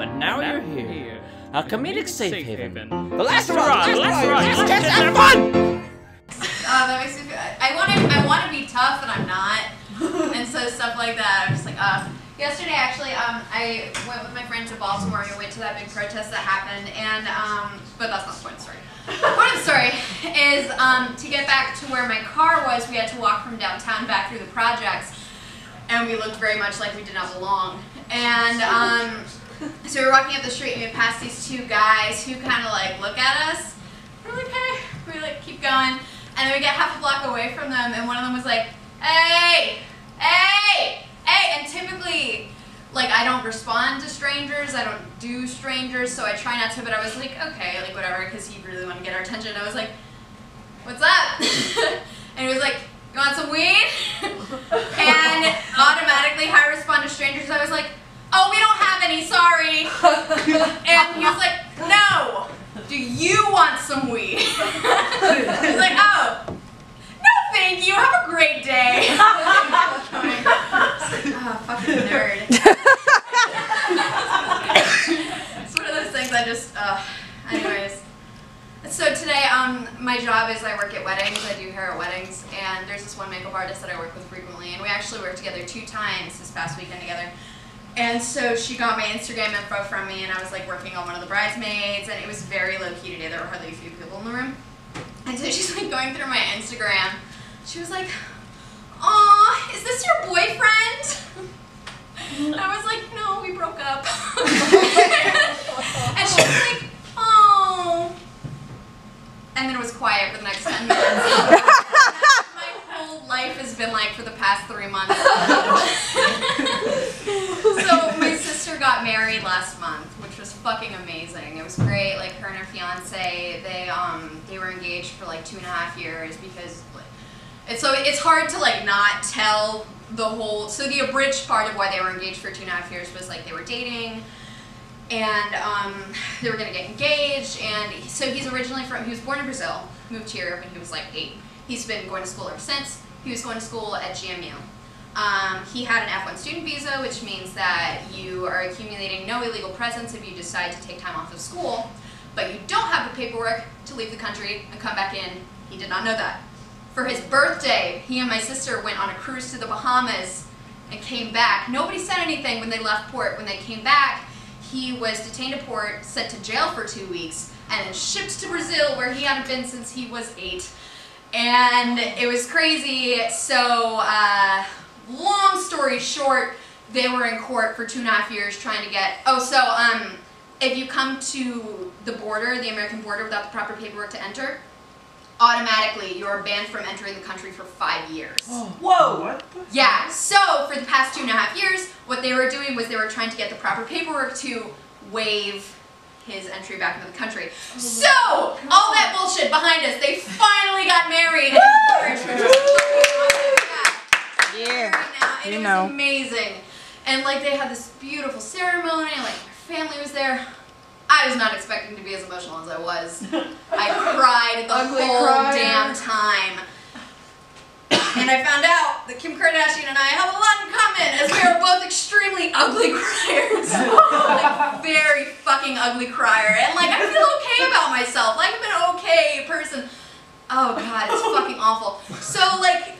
but now you're here. A comedic safe haven. The Last Hurrah! Let's have fun! That makes me feel, I want to be tough, and I'm not. And so stuff like that, I'm just like, Yesterday, actually, I went with my friend to Baltimore, and we went to that big protest that happened, and, but that's not the point of the story. The point of the story is, to get back to where my car was, we had to walk from downtown back through the projects, and we looked very much like we did not belong. And, so we were walking up the street, and we passed these two guys who kind of, like, look at us. We're like, hey, we, like, keep going, and then we get half a block away from them, and one of them was like, hey, hey! Hey, and typically, like, I don't respond to strangers, I don't do strangers, so I try not to, but I was like, okay, like, whatever, because he really wanted to get our attention. I was like, what's up? And he was like, you want some weed? And automatically, how I respond to strangers, I was like, oh, we don't have any, sorry. And he was like, no, do you want some weed? I was like, oh, no, thank you, have a great day. Oh, fucking nerd. It's one of those things I just, anyways. So today, my job is I work at weddings. I do hair at weddings, and there's this one makeup artist that I work with frequently, and we actually worked together 2 times this past weekend together. And so she got my Instagram info from me, and I was like working on one of the bridesmaids, and it was very low-key today. There were hardly a few people in the room. And so she's like going through my Instagram. She was like, aw, is this your boyfriend? And I was like, no, we broke up. And she was like, oh. And then it was quiet for the next 10 minutes. My whole life has been like for the past 3 months. So my sister got married last month, which was fucking amazing. It was great. Like, her and her fiance, they were engaged for like 2.5 years because it's hard to like not tell the whole, so the abridged part of why they were engaged for 2.5 years was like they were dating, and they were gonna get engaged, and so he's originally he was born in Brazil, moved here when he was like 8. He's been going to school ever since. He was going to school at GMU. He had an F1 student visa, which means that you are accumulating no illegal presence if you decide to take time off of school, but you don't have the paperwork to leave the country and come back in. He did not know that. For his birthday, he and my sister went on a cruise to the Bahamas and came back. Nobody said anything when they left port. When they came back, he was detained at port, sent to jail for 2 weeks, and then shipped to Brazil, where he hadn't been since he was 8. And it was crazy. So, long story short, they were in court for 2.5 years trying to get, if you come to the border, the American border, without the proper paperwork to enter, automatically you're banned from entering the country for 5 years. Oh, whoa! What? Yeah, so for the past 2.5 years, what they were doing was they were trying to get the proper paperwork to waive his entry back into the country. So, all that bullshit behind us, they finally got married. It was amazing. And like they had this beautiful ceremony, and like my family was there. I was not expecting to be as emotional as I was. I cried the whole damn time. And I found out that Kim Kardashian and I have a lot in common, as we are both extremely ugly criers. Like, very fucking ugly crier. And like, I feel okay about myself. Like, I'm an okay person. Oh god, it's fucking awful. So like,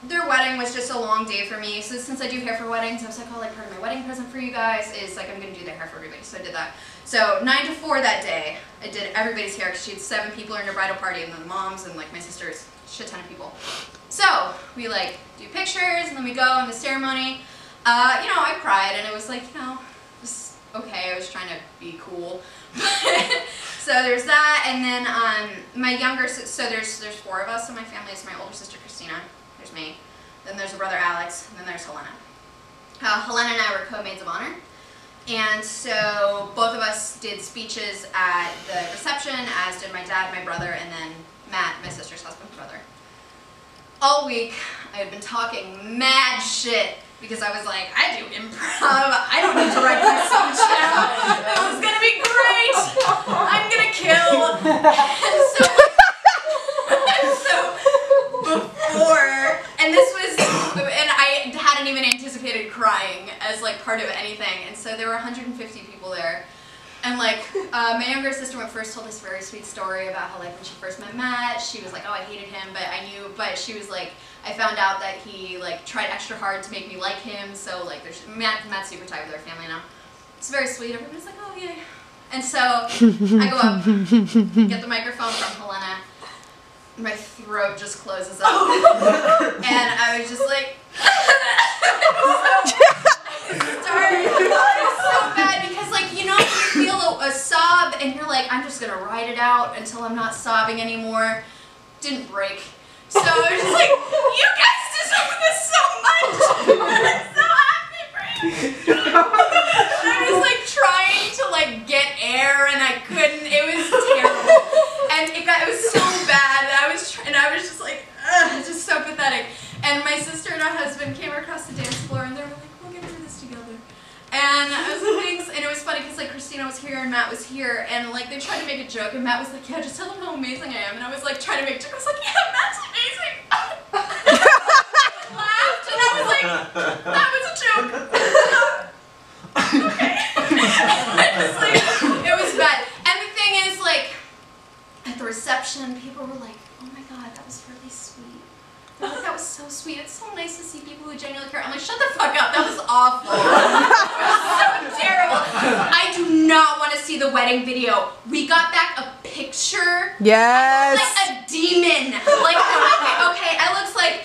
their wedding was just a long day for me. So since I do hair for weddings, I was like, oh, like part of my wedding present for you guys is like I'm gonna do their hair for everybody. So I did that. So 9 to 4 that day, I did everybody's hair because she had 7 people in her bridal party, and then the moms and like my sisters, shit ton of people. So we like do pictures, and then we go in the ceremony. You know, I cried, and it was like, you know, it was okay. I was trying to be cool. So there's that, and then my younger, so there's 4 of us in my family. It's my older sister Christina, there's me, then there's a brother Alex, and then there's Helena. Helena and I were co-maids of honor, and so both of us did speeches at the reception, as did my dad, my brother, and then Matt, my sister's husband and brother. All week, I had been talking mad shit, because I was like, I do improv, I don't need to write my speech down, this is gonna be great, I'm gonna kill, and this was, and I hadn't even anticipated crying as like part of anything, and so there were 150 150 people there. And like, my younger sister went first, told this very sweet story about how like when she first met Matt, she was like, oh, I hated him, but she was like, I found out that he like tried extra hard to make me like him, so like Matt's super tight with our family now. It's very sweet, everybody's like, oh yay. And so, I go up, get the microphone from Helena, my throat just closes up, and I was just like, it was so bad because like, you know, you feel a sob and you're like, I'm just gonna ride it out until I'm not sobbing anymore. Didn't break. So I was just like, you guys deserve this so much. I'm so happy for you. And I was like trying to like get air and I couldn't. It was terrible. And it was so bad. I was just like, ugh, just so pathetic. And my sister and her husband came across the dance floor and they were like, we're gonna do this together. And I was like, thanks. And it was funny because like Christina was here and Matt was here and like they tried to make a joke and Matt was like, yeah, just tell them how amazing I am. And I was like trying to make a joke. I was like, yeah, Matt's amazing. I laughed and I was like, that was a joke. Okay. It was bad. And the thing is like, at the reception, people were like, oh my God, that was really sweet. They're like, that was so sweet. It's so nice to see people who genuinely care. I'm like, shut the fuck up. That was awful. That was so terrible. I do not want to see the wedding video. We got back a picture. Yes. I look like a demon. Like, okay, I looks like...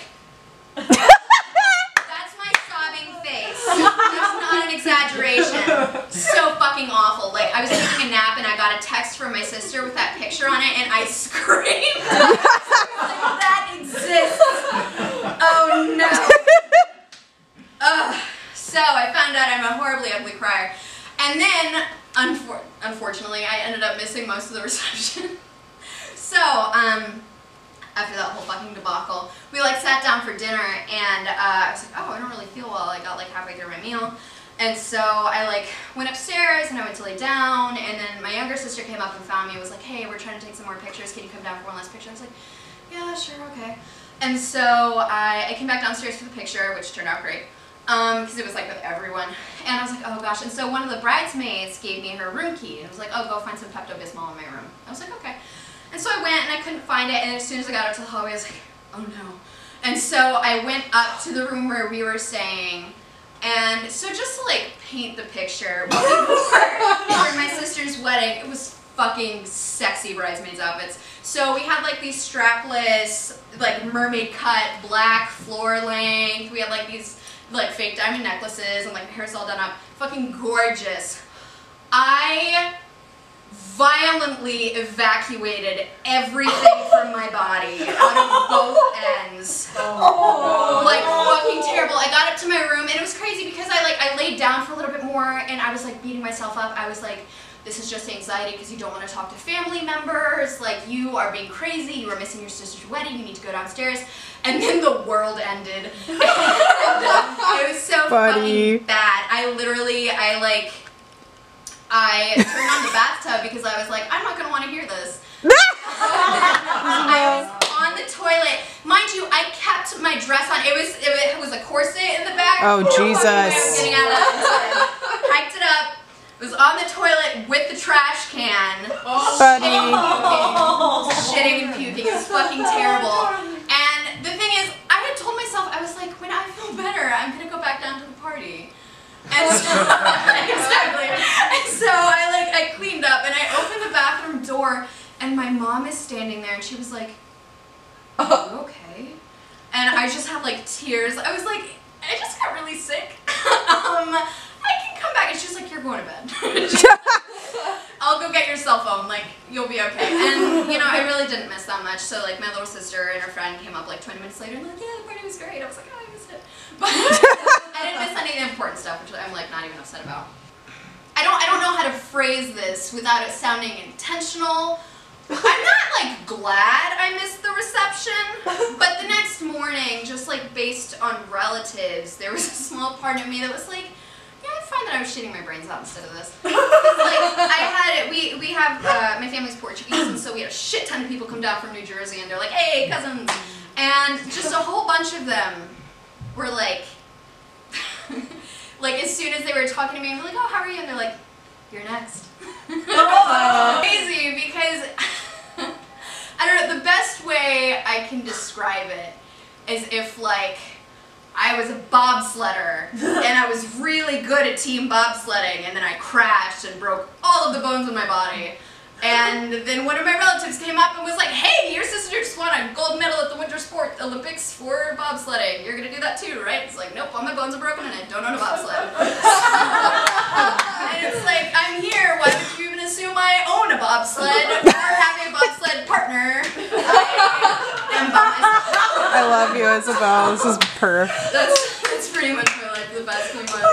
That's my sobbing face. That's not an exaggeration. So fucking awful. Like, I was taking a nap and I got a text from my sister with that picture on it and I screamed. Like, that exists. Oh no. So I found out I'm a horribly ugly crier. And then, unfortunately, I ended up missing most of the reception. So, after that whole fucking debacle, we like sat down for dinner and I was like, oh, I don't really feel well. I got like halfway through my meal. And so I like went upstairs and I went to lay down and then my younger sister came up and found me and was like, hey, we're trying to take some more pictures. Can you come down for one last picture? I was like, yeah, sure, okay. And so I came back downstairs for the picture, which turned out great. Because it was like with everyone. And I was like, oh gosh. And so one of the bridesmaids gave me her room key. And it was like, oh, go find some Pepto-Bismol in my room. I was like, okay. And so I went and I couldn't find it. And as soon as I got up to the hallway, I was like, oh no. And so I went up to the room where we were staying. And so just to like paint the picture, what we wore for my sister's wedding, it was fucking sexy bridesmaids outfits. So we had like these strapless, like mermaid cut, black floor length. We had like these like fake diamond necklaces and like my hair's all done up. Fucking gorgeous. I violently evacuated everything from my body out of both ends. Oh. Like fucking terrible. I got up to my room and it was crazy because I laid down for a little bit more and I was like beating myself up. I was like, this is just anxiety because you don't want to talk to family members. Like, you are being crazy. You are missing your sister's wedding. You need to go downstairs. And then the world ended. It was so fucking bad. I turned on the bathtub because I was like, I'm not going to want to hear this. I was on the toilet. Mind you, I kept my dress on. It was a corset in the back. Oh, Jesus. I was getting out of that. Hiked it up. Was on the toilet with the trash can. Shitting and puking. It was fucking terrible. And the thing is, I had told myself, I was like, when I feel better, I'm going to go back down to the party. And so, exactly. And so I cleaned up and I opened the bathroom door and my mom is standing there and she was like, are you okay? And I just had like tears. I was like, I just got really sick. I can come back. And she's like, you're going to bed. I'll go get your cell phone. Like, you'll be okay. And, you know, I really didn't miss that much. So, like, my little sister and her friend came up, like, 20 minutes later and like, yeah, the party was great. I was like, oh, I missed it. But I didn't miss any of the important stuff, which I'm, like, not even upset about. I don't know how to phrase this without it sounding intentional. I'm not, like, glad I missed the reception, but the next morning, just, like, based on relatives, there was a small part of me that was like, yeah, I'd find that I was shitting my brains out instead of this. Like, we have, my family's Portuguese, and so we had a shit ton of people come down from New Jersey, and they're like, hey, cousins, and just a whole bunch of them were like, like as soon as they were talking to me, I'm like, oh, how are you? And they're like, you're next. Crazy because I don't know, the best way I can describe it is if like I was a bobsledder and I was really good at team bobsledding and then I crashed and broke all of the bones in my body. And then one of my relatives came up and was like, hey, your sister just won a gold medal at the Winter Sport Olympics for bobsledding. You're going to do that too, right? It's like, nope, all my bones are broken and I don't own a bobsled. And it's like, I'm here. Why would you even assume I own a bobsled or have a bobsled partner? I am by myself. I love you, Isabel. This is perfect. That's pretty much my life, the best few months.